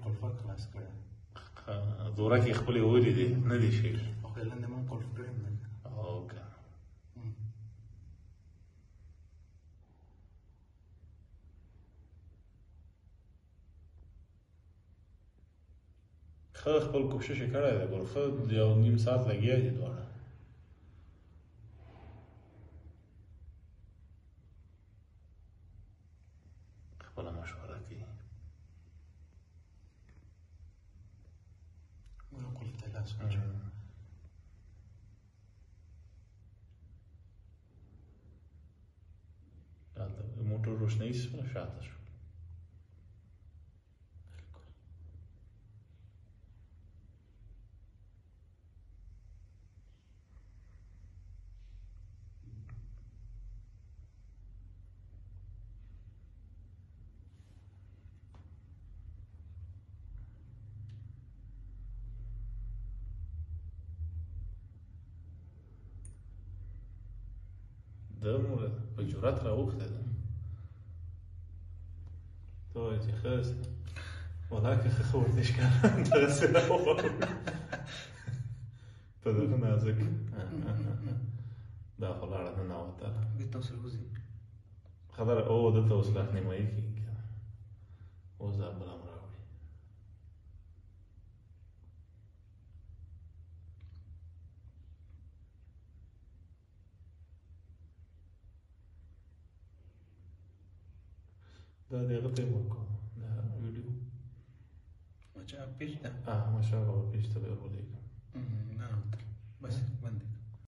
قلفه خلاص کړه زوره کې خپلې اورې دي نه دي شي او لاندې ما قلف کړی نه اوکه ښه خپل کوشش یې کړی دی ګل ښه یو نیم ساعت لګیا دي دواړه خپله مشوره کوي ونه قلف ته لاس واچوه د موټر روشنایي شاته شو ده په جرات راوخته ده ته وایې چې ښه والله که ښه ورته ښکاره دغسې راوغواړو په دغه نازک دا خو لاړه ننوتله بېرته اوس راوځي خبره او دلته اوس راهنمایي کېږي که نه اوس دا بل هم راوړي دا د هغه ته یې ورکوم د ویډیو اچھا پیج ته ماشاءالله پیج ته به یې ورولېږم نه بس بند